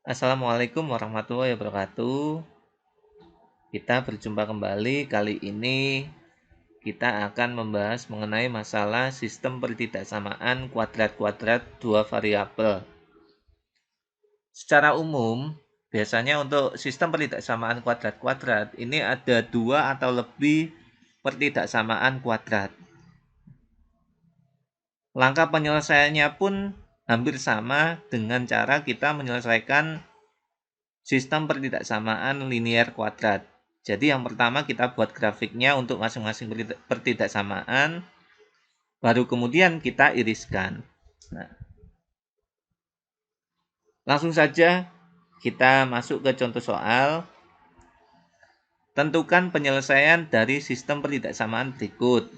Assalamualaikum warahmatullahi wabarakatuh. Kita berjumpa kembali. Kali ini kita akan membahas mengenai masalah sistem pertidaksamaan kuadrat-kuadrat dua variabel. Secara umum, biasanya untuk sistem pertidaksamaan kuadrat-kuadrat ini ada dua atau lebih pertidaksamaan kuadrat. Langkah penyelesaiannya pun hampir sama dengan cara kita menyelesaikan sistem pertidaksamaan linear kuadrat. Jadi yang pertama kita buat grafiknya untuk masing-masing pertidaksamaan, baru kemudian kita iriskan. Nah, langsung saja kita masuk ke contoh soal. Tentukan penyelesaian dari sistem pertidaksamaan berikut.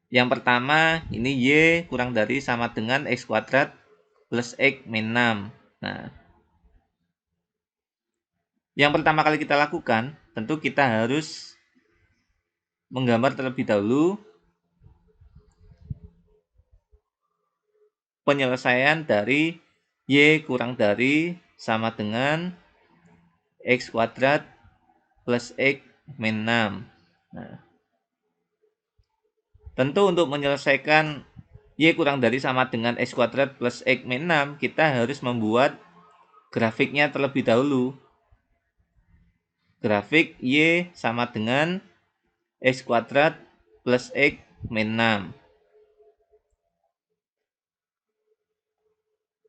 Yang pertama, ini Y kurang dari sama dengan X kuadrat plus X min 6. Nah, yang pertama kali kita lakukan, tentu kita harus menggambar terlebih dahulu penyelesaian dari Y kurang dari sama dengan X kuadrat plus X min 6. Nah, tentu untuk menyelesaikan Y kurang dari sama dengan X kuadrat plus X min 6, kita harus membuat grafiknya terlebih dahulu. Grafik Y sama dengan X kuadrat plus X min 6.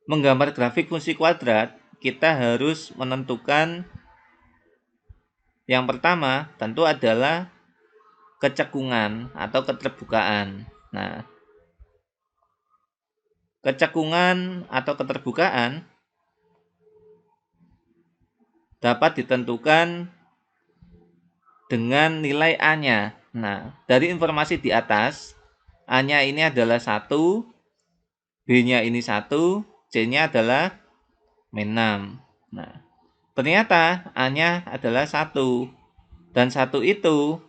Menggambar grafik fungsi kuadrat, kita harus menentukan yang pertama tentu adalah kecekungan atau keterbukaan. Nah, kecekungan atau keterbukaan dapat ditentukan dengan nilai A-nya. Nah, dari informasi di atas, A-nya ini adalah 1, B-nya ini 1, C-nya adalah min 6. Nah, ternyata A-nya adalah 1, dan 1 itu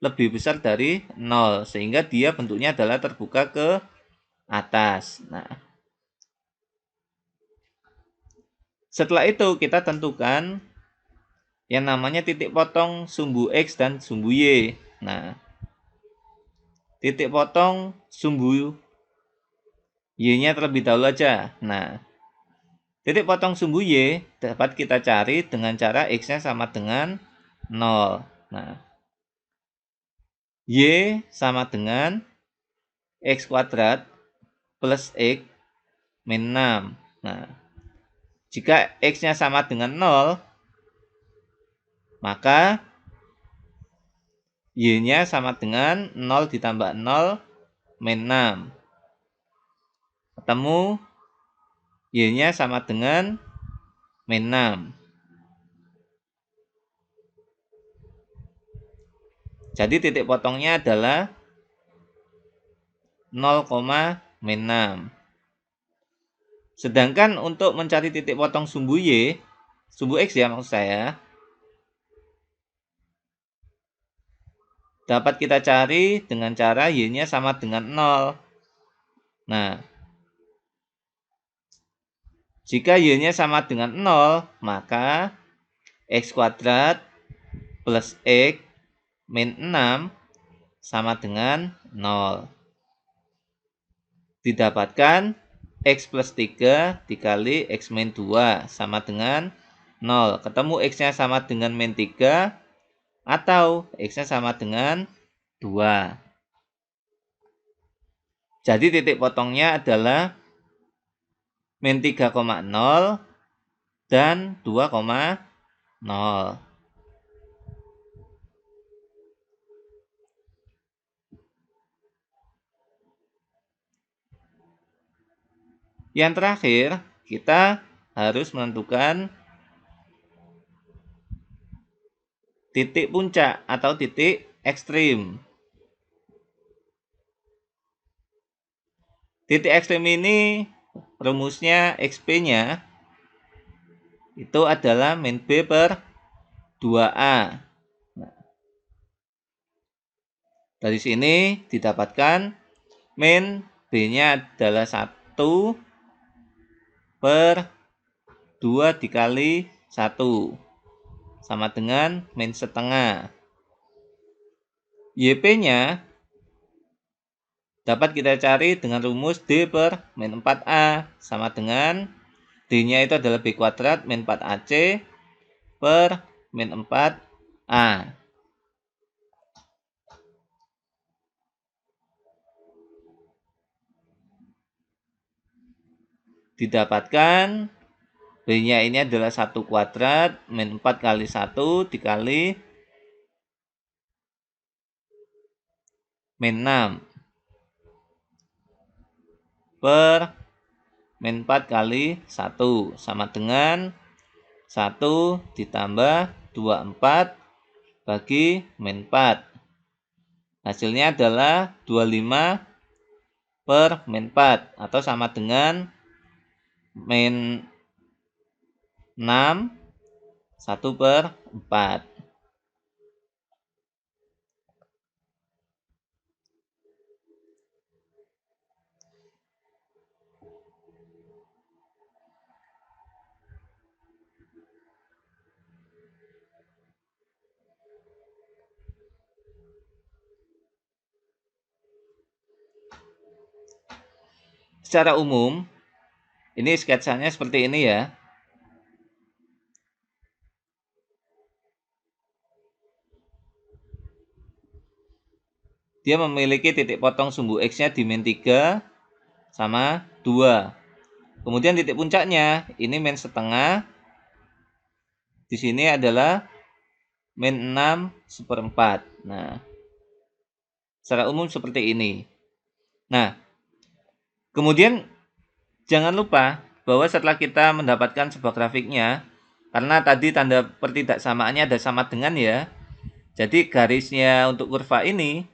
lebih besar dari 0, sehingga dia bentuknya adalah terbuka ke atas. Nah, setelah itu kita tentukan yang namanya titik potong sumbu X dan sumbu Y. Nah, titik potong sumbu Y-nya terlebih dahulu aja. Nah, titik potong sumbu Y dapat kita cari dengan cara X-nya sama dengan 0. Nah, Y sama dengan X kuadrat plus X min 6. Nah, jika X-nya sama dengan 0, maka Y-nya sama dengan 0 ditambah 0 min 6. Ketemu Y-nya sama dengan min 6. Jadi titik potongnya adalah 0, min 6. Sedangkan untuk mencari titik potong sumbu Y, sumbu X ya maksud saya, dapat kita cari dengan cara Y-nya sama dengan 0. Nah, jika Y-nya sama dengan 0, maka X kuadrat plus X min 6 sama dengan 0. Didapatkan X plus 3 dikali X min 2 sama dengan 0. Ketemu X-nya sama dengan min 3 atau X-nya sama dengan 2. Jadi titik potongnya adalah min 3,0 dan 2,0. Yang terakhir, kita harus menentukan titik puncak atau titik ekstrim. Titik ekstrim ini rumusnya XP-nya itu adalah min B per 2A. Nah, dari sini didapatkan min B-nya adalah 1 per 2 dikali 1 sama dengan min setengah. YP-nya dapat kita cari dengan rumus D per min 4A sama dengan D-nya itu adalah B kuadrat min 4AC per min 4A. Didapatkan B-nya ini adalah 1 kuadrat min 4 kali 1 dikali min 6 per min 4 kali 1 sama dengan 1 ditambah 24 bagi min 4. Hasilnya adalah 25 per min 4 atau sama dengan min 6 1 per 4. Secara umum, ini sketsanya seperti ini ya. Dia memiliki titik potong sumbu X-nya di min 3 sama 2. Kemudian titik puncaknya, ini min setengah. Di sini adalah min 6 seperempat. Nah, secara umum seperti ini. Nah, kemudian jangan lupa bahwa setelah kita mendapatkan sebuah grafiknya, karena tadi tanda pertidaksamaannya ada sama dengan ya, jadi garisnya untuk kurva ini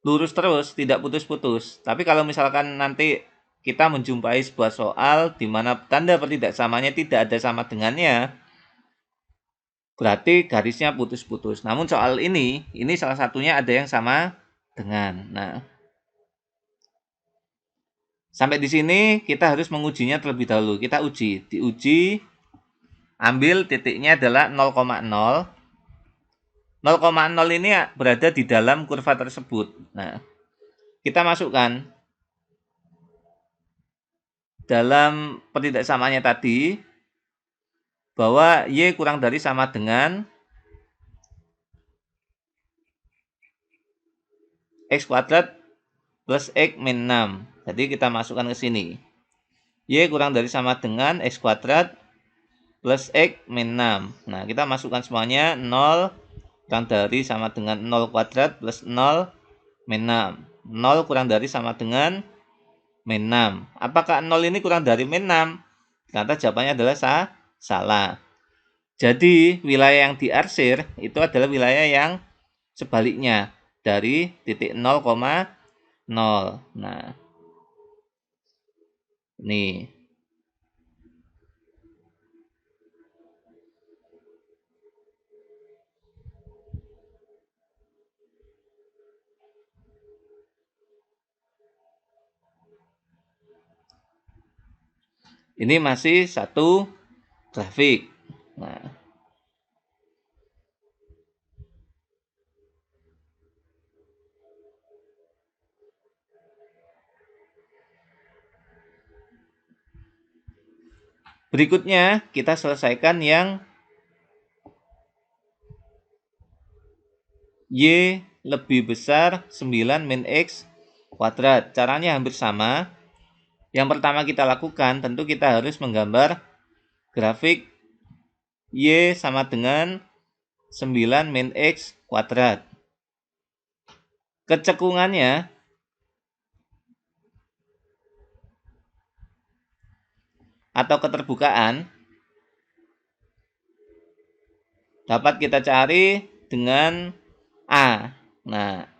lurus terus, tidak putus-putus. Tapi kalau misalkan nanti kita menjumpai sebuah soal di mana tanda pertidaksamaannya tidak ada sama dengannya, berarti garisnya putus-putus. Namun soal ini salah satunya ada yang sama dengan. Nah, sampai di sini kita harus mengujinya terlebih dahulu. Kita uji. Diuji, ambil titiknya adalah 0,0. 0,0 ini berada di dalam kurva tersebut. Nah, kita masukkan dalam pertidaksamaannya tadi bahwa Y kurang dari sama dengan X kuadrat plus X min 6. Jadi kita masukkan ke sini. Y kurang dari sama dengan X kuadrat plus X min 6. Nah, kita masukkan semuanya 0 kurang dari sama dengan 0 kuadrat plus 0 min 6. 0 kurang dari sama dengan min 6. Apakah 0 ini kurang dari min 6? Ternyata jawabannya adalah salah. Jadi wilayah yang diarsir itu adalah wilayah yang sebaliknya dari titik 0,0. Nah, nih. Ini masih satu grafik. Nah, berikutnya kita selesaikan yang Y lebih besar 9 min X kuadrat. Caranya hampir sama. Yang pertama kita lakukan, tentu kita harus menggambar grafik Y sama dengan 9 min X kuadrat. Kecekungannya atau keterbukaan dapat kita cari dengan A. Nah,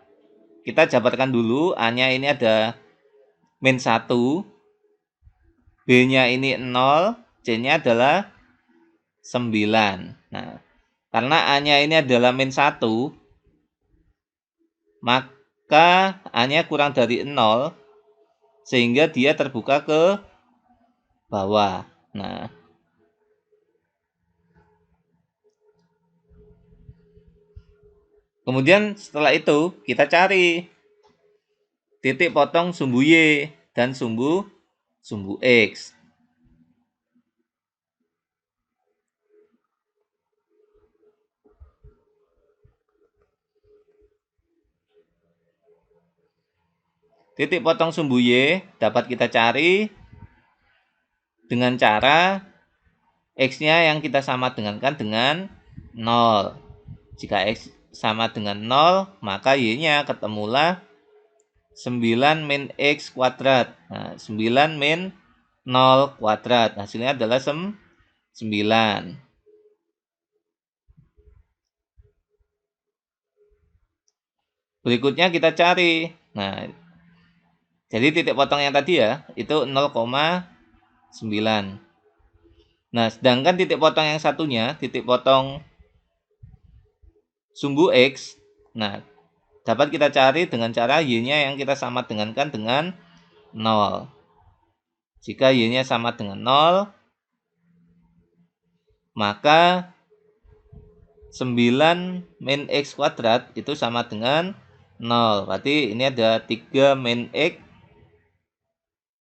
kita jabarkan dulu. A-nya ini ada min 1, B-nya ini 0, C-nya adalah 9. Nah, karena A-nya ini adalah min 1, maka A-nya kurang dari 0, sehingga dia terbuka ke bawah. Nah, Kemudian setelah itu kita cari titik potong sumbu Y dan sumbu X. Titik potong sumbu Y dapat kita cari dengan cara X-nya yang kita sama dengankan dengan 0. Jika X sama dengan 0, maka Y-nya ketemulah 9 min X kuadrat. Nah, 9 min 0 kuadrat. Hasilnya adalah 9. Berikutnya kita cari. Nah, jadi titik potong yang tadi ya, itu 0,9. Nah, sedangkan titik potong yang satunya, titik potong sumbu X, nah, dapat kita cari dengan cara Y-nya yang kita sama dengankan dengan 0. Jika Y-nya sama dengan 0, maka 9 min X kuadrat itu sama dengan 0. Berarti ini ada 3 min X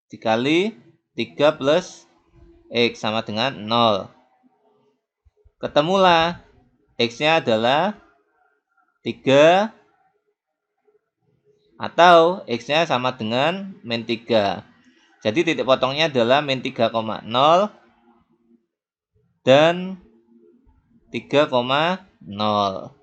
dikali 3 plus X sama dengan 0. Ketemulah X-nya adalah 3 atau X-nya sama dengan min 3. Jadi titik potongnya adalah min 3,0 dan 3,0.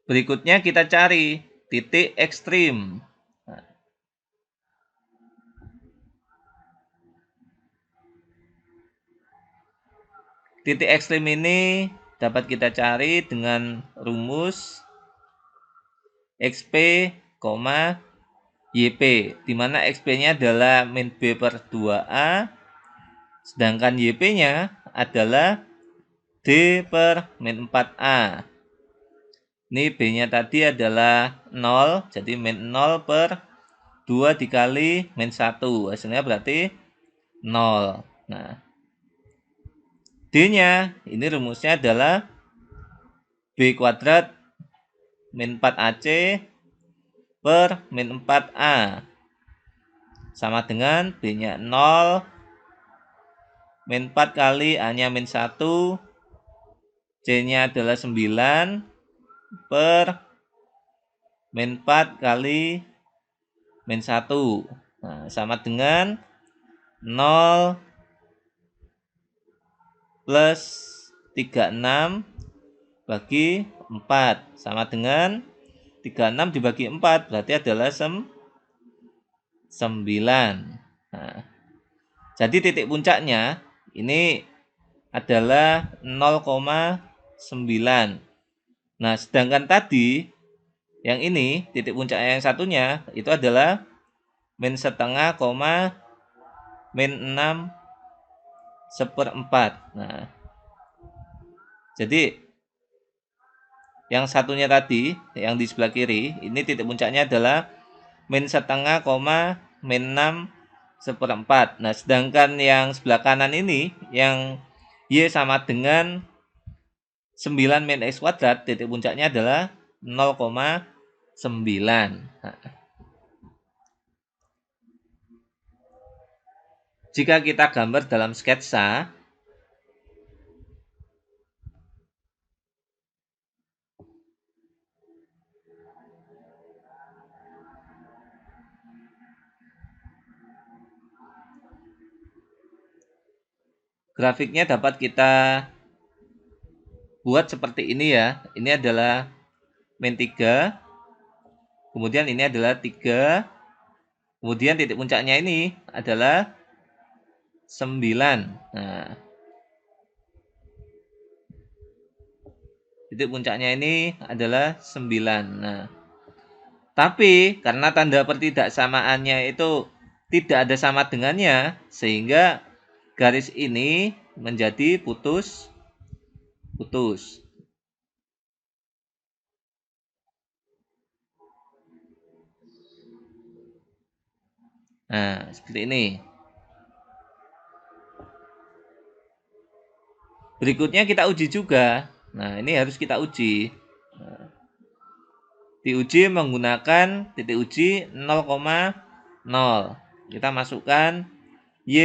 Berikutnya kita cari titik ekstrim. Nah, titik ekstrim ini dapat kita cari dengan rumus XP, YP, di mana XP-nya adalah min B per 2A, sedangkan YP-nya adalah D per min 4A. Ini B-nya tadi adalah 0, jadi min 0 per 2 dikali min 1. Hasilnya berarti 0. Nah, D-nya, ini rumusnya adalah B kuadrat min 4AC per min 4A. Sama dengan B-nya 0, min 4 kali A-nya min 1, C-nya adalah 9, per min 4 kali min 1. Nah, sama dengan 0 plus 36 bagi 4. Sama dengan 36 dibagi 4 berarti adalah 9. Nah, jadi titik puncaknya ini adalah 0,9. Nah, sedangkan tadi yang ini titik puncaknya yang satunya itu adalah min setengah, min 6 seperempat. Nah, jadi yang satunya tadi yang di sebelah kiri ini titik puncaknya adalah min setengah, min 6 seperempat. Nah, sedangkan yang sebelah kanan ini yang Y sama dengan 9 min X kuadrat, titik puncaknya adalah 0,9. Nah, jika kita gambar dalam sketsa, grafiknya dapat kita buat seperti ini ya. Ini adalah min 3, kemudian ini adalah 3, kemudian titik puncaknya ini adalah 9. Nah, titik puncaknya ini adalah 9. Nah, tapi karena tanda pertidaksamaannya itu tidak ada sama dengannya, sehingga garis ini menjadi putus. Nah, seperti ini. Berikutnya kita uji juga. Nah, ini harus kita uji. Nah, diuji menggunakan titik uji 0,0. Kita masukkan Y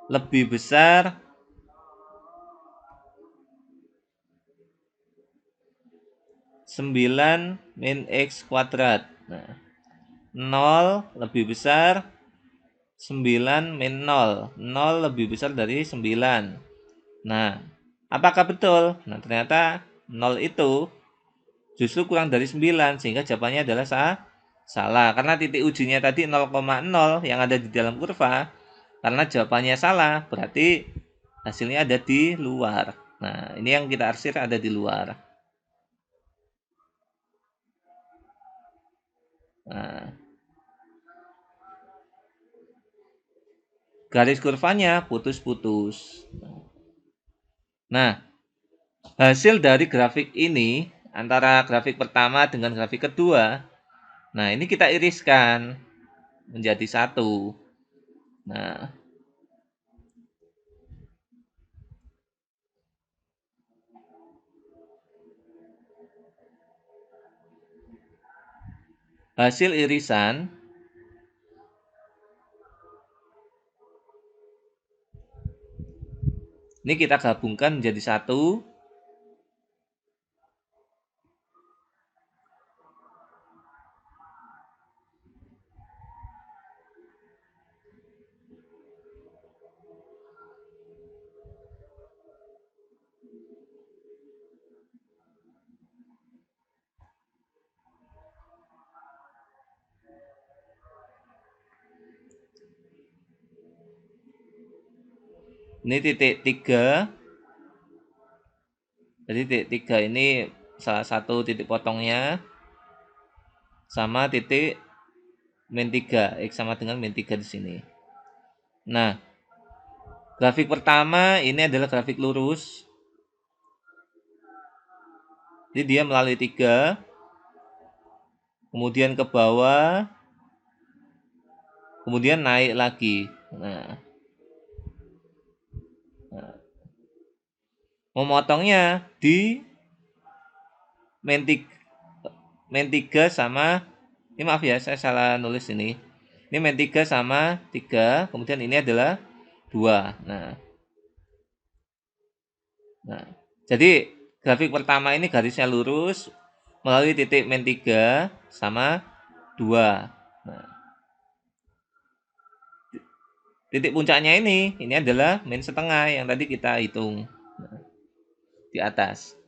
lebih besar 9 min X kuadrat. Nah, 0 lebih besar 9 min 0. 0 lebih besar dari 9. Nah, apakah betul? Nah, ternyata 0 itu justru kurang dari 9, sehingga jawabannya adalah salah. Karena titik ujinya tadi 0,0 yang ada di dalam kurva. Karena jawabannya salah, berarti hasilnya ada di luar. Nah, ini yang kita arsir ada di luar. Nah, garis kurvanya putus-putus. Nah, hasil dari grafik ini antara grafik pertama dengan grafik kedua, nah ini kita iriskan menjadi satu. Nah, hasil irisan ini kita gabungkan menjadi satu. Ini titik 3. Jadi titik 3 ini salah satu titik potongnya sama titik min 3. X sama dengan min 3 di sini. Nah, grafik pertama ini adalah grafik lurus. Jadi dia melalui 3, kemudian ke bawah, kemudian naik lagi. Nah, memotongnya di min 3 sama, ini maaf ya saya salah nulis ini. Ini min 3 sama 3, kemudian ini adalah 2. Nah, jadi grafik pertama ini garisnya lurus melalui titik min 3 sama 2. Nah, titik puncaknya ini adalah min setengah yang tadi kita hitung di atas.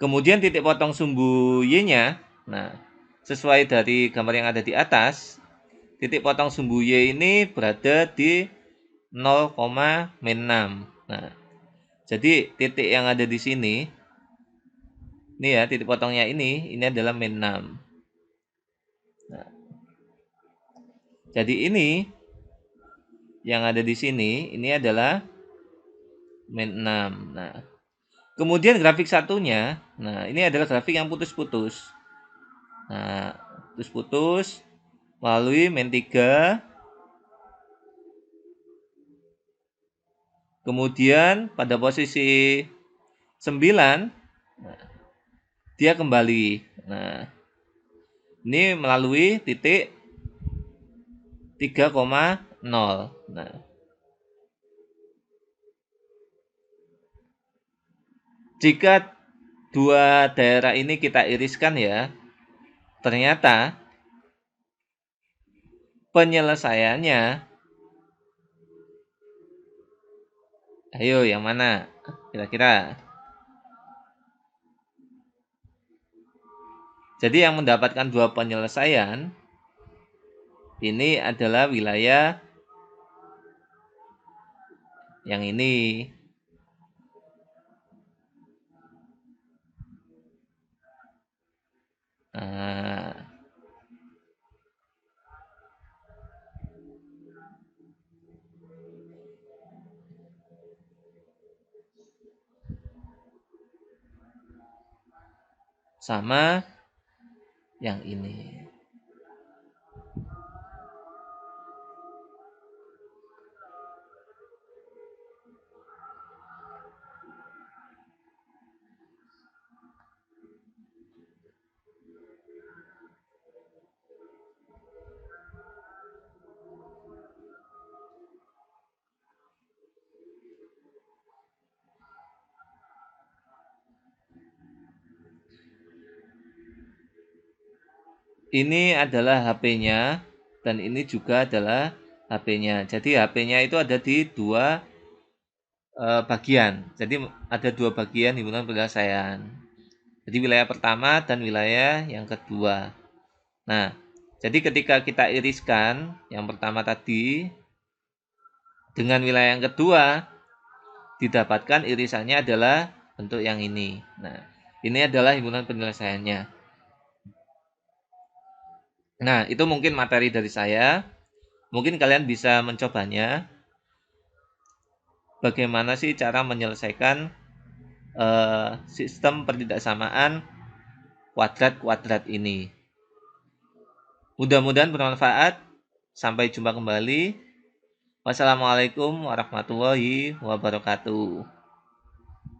Kemudian titik potong sumbu Y-nya, nah sesuai dari gambar yang ada di atas, titik potong sumbu Y ini berada di 0,6. Nah, jadi titik yang ada di sini, ini ya titik potongnya ini adalah min 6. Nah, jadi ini yang ada di sini, ini adalah min 6. Nah, kemudian grafik satunya, nah ini adalah grafik yang putus-putus. Nah, putus-putus melalui min 3. Kemudian pada posisi 9 dia kembali. Nah, ini melalui titik 3,0. Nah, jika dua daerah ini kita iriskan ya, ternyata penyelesaiannya, ayo yang mana kira-kira? Jadi yang mendapatkan dua penyelesaian ini adalah wilayah yang ini. Nah, sama yang ini. Ini adalah HP-nya dan ini juga adalah HP-nya. Jadi HP-nya itu ada di dua bagian. Jadi ada dua bagian himpunan penyelesaian. Jadi wilayah pertama dan wilayah yang kedua. Nah, jadi ketika kita iriskan yang pertama tadi dengan wilayah yang kedua, didapatkan irisannya adalah bentuk yang ini. Nah, ini adalah himpunan penyelesaiannya. Nah, itu mungkin materi dari saya. Mungkin kalian bisa mencobanya. Bagaimana sih cara menyelesaikan sistem pertidaksamaan kuadrat-kuadrat ini. Mudah-mudahan bermanfaat. Sampai jumpa kembali. Wassalamualaikum warahmatullahi wabarakatuh.